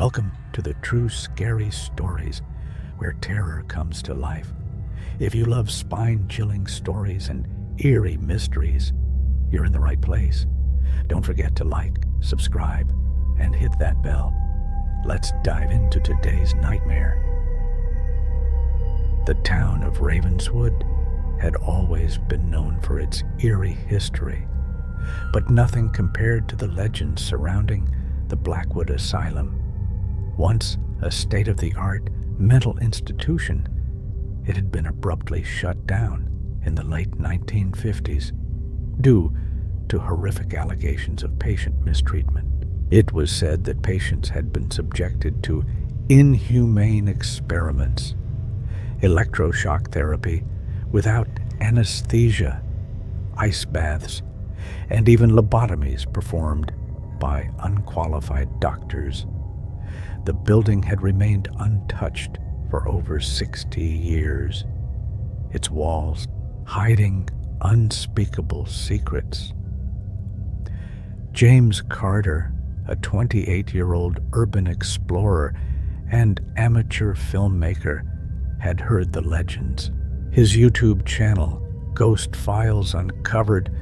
Welcome to the True Scary Stories, where terror comes to life. If you love spine-chilling stories and eerie mysteries, you're in the right place. Don't forget to like, subscribe, and hit that bell. Let's dive into today's nightmare. The town of Ravenswood had always been known for its eerie history, but nothing compared to the legends surrounding the Blackwood Asylum. Once a state-of-the-art mental institution, it had been abruptly shut down in the late 1950s due to horrific allegations of patient mistreatment. It was said that patients had been subjected to inhumane experiments, electroshock therapy without anesthesia, ice baths, and even lobotomies performed by unqualified doctors. The building had remained untouched for over 60 years, its walls hiding unspeakable secrets. James Carter, a 28-year-old urban explorer and amateur filmmaker, had heard the legends. His YouTube channel, Ghost Files Uncovered,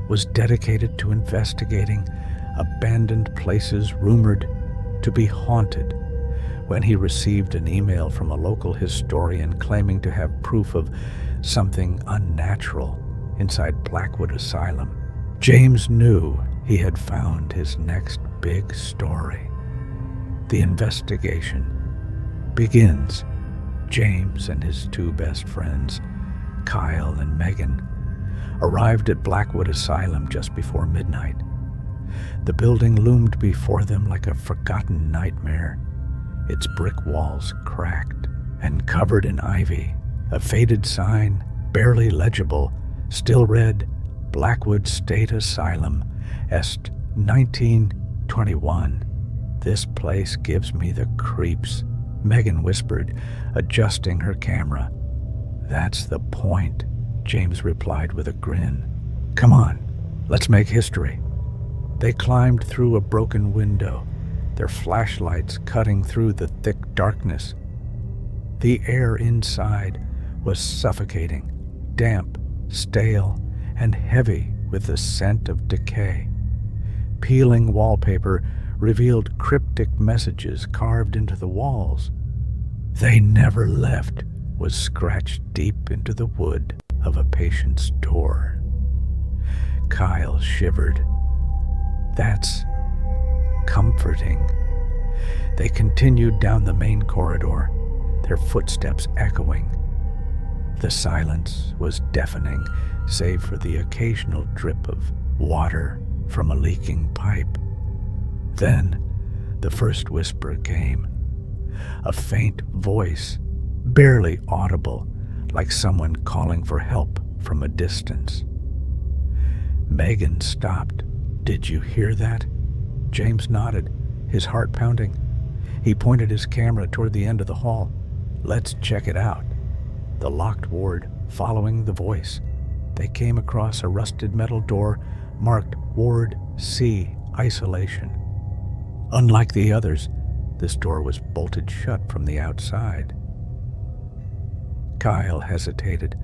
was dedicated to investigating abandoned places rumored to be haunted when he received an email from a local historian claiming to have proof of something unnatural inside Blackwood Asylum. James knew he had found his next big story. The investigation begins. James and his two best friends, Kyle and Megan, arrived at Blackwood Asylum just before midnight. The building loomed before them like a forgotten nightmare, its brick walls cracked and covered in ivy. A faded sign, barely legible, still read, "Blackwood State Asylum, Est 1921. This place gives me the creeps," Megan whispered, adjusting her camera. "That's the point," James replied with a grin. "Come on, let's make history." They climbed through a broken window, their flashlights cutting through the thick darkness. The air inside was suffocating, damp, stale, and heavy with the scent of decay. Peeling wallpaper revealed cryptic messages carved into the walls. "They never left" was scratched deep into the wood of a patient's door. Kyle shivered. "That's comforting." They continued down the main corridor, their footsteps echoing. The silence was deafening, save for the occasional drip of water from a leaking pipe. Then the first whisper came, a faint voice, barely audible, like someone calling for help from a distance. Megan stopped. "Did you hear that?" James nodded, his heart pounding. He pointed his camera toward the end of the hall. "Let's check it out." The locked ward following the voice. They came across a rusted metal door marked Ward C, Isolation. Unlike the others, this door was bolted shut from the outside. Kyle hesitated.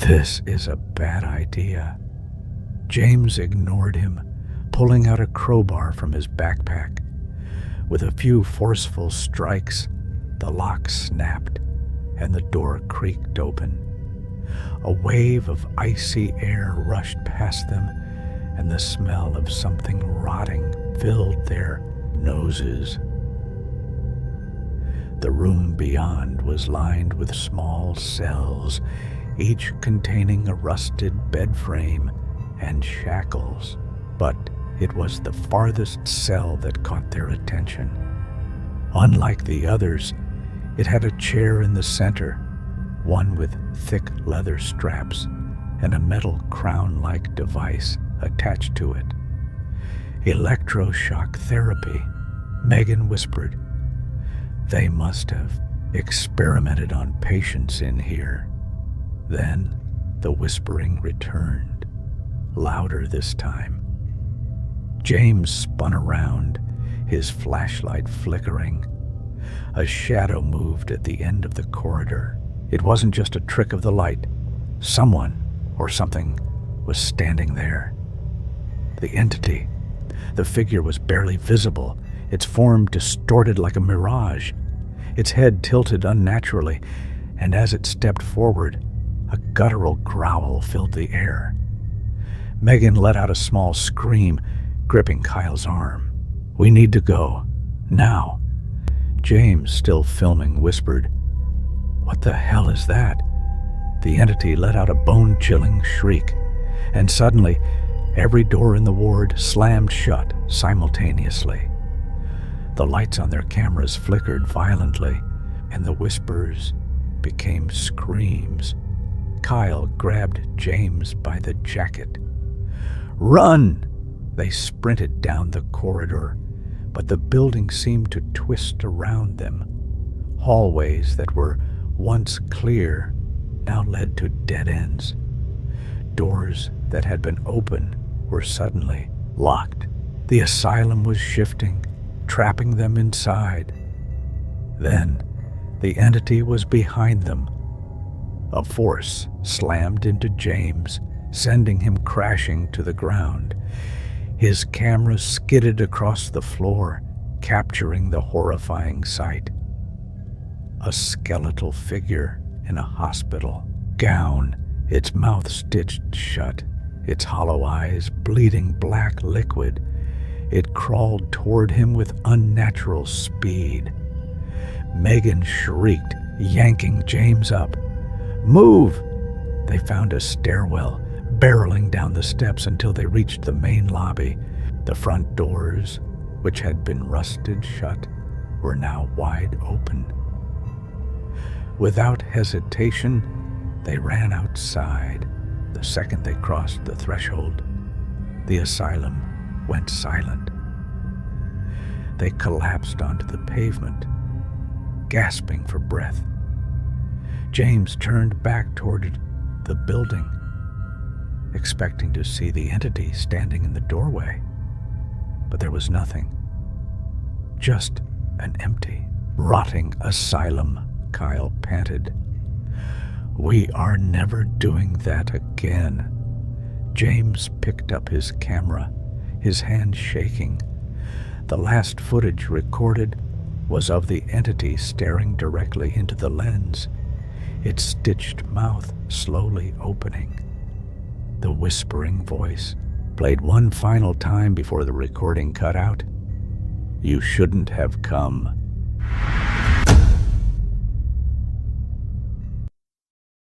"This is a bad idea." James ignored him, pulling out a crowbar from his backpack. With a few forceful strikes, the lock snapped and the door creaked open. A wave of icy air rushed past them, and the smell of something rotting filled their noses. The room beyond was lined with small cells, each containing a rusted bed frame and shackles. But it was the farthest cell that caught their attention. Unlike the others, it had a chair in the center, one with thick leather straps and a metal crown-like device attached to it. "Electroshock therapy," Megan whispered. "They must have experimented on patients in here." Then the whispering returned, louder this time. James spun around, his flashlight flickering. A shadow moved at the end of the corridor. It wasn't just a trick of the light. Someone or something was standing there. The entity. The figure was barely visible, its form distorted like a mirage. Its head tilted unnaturally, and as it stepped forward, a guttural growl filled the air. Megan let out a small scream, gripping Kyle's arm. "We need to go. Now." James, still filming, whispered, "What the hell is that?" The entity let out a bone-chilling shriek, and suddenly, every door in the ward slammed shut simultaneously. The lights on their cameras flickered violently, and the whispers became screams. Kyle grabbed James by the jacket. "Run!" They sprinted down the corridor, but the building seemed to twist around them. Hallways that were once clear now led to dead ends. Doors that had been open were suddenly locked. The asylum was shifting, trapping them inside. Then, the entity was behind them. A force slammed into James, sending him crashing to the ground. His camera skidded across the floor, capturing the horrifying sight. A skeletal figure in a hospital gown, its mouth stitched shut, its hollow eyes bleeding black liquid. It crawled toward him with unnatural speed. Megan shrieked, yanking James up. "Move!" They found a stairwell, barreling down the steps until they reached the main lobby. The front doors, which had been rusted shut, were now wide open. Without hesitation, they ran outside. The second they crossed the threshold, the asylum went silent. They collapsed onto the pavement, gasping for breath. James turned back toward the building, expecting to see the entity standing in the doorway. But there was nothing. Just an empty, rotting asylum, Kyle panted. "We are never doing that again." James picked up his camera, his hand shaking. The last footage recorded was of the entity staring directly into the lens, its stitched mouth slowly opening. The whispering voice played one final time before the recording cut out. "You shouldn't have come."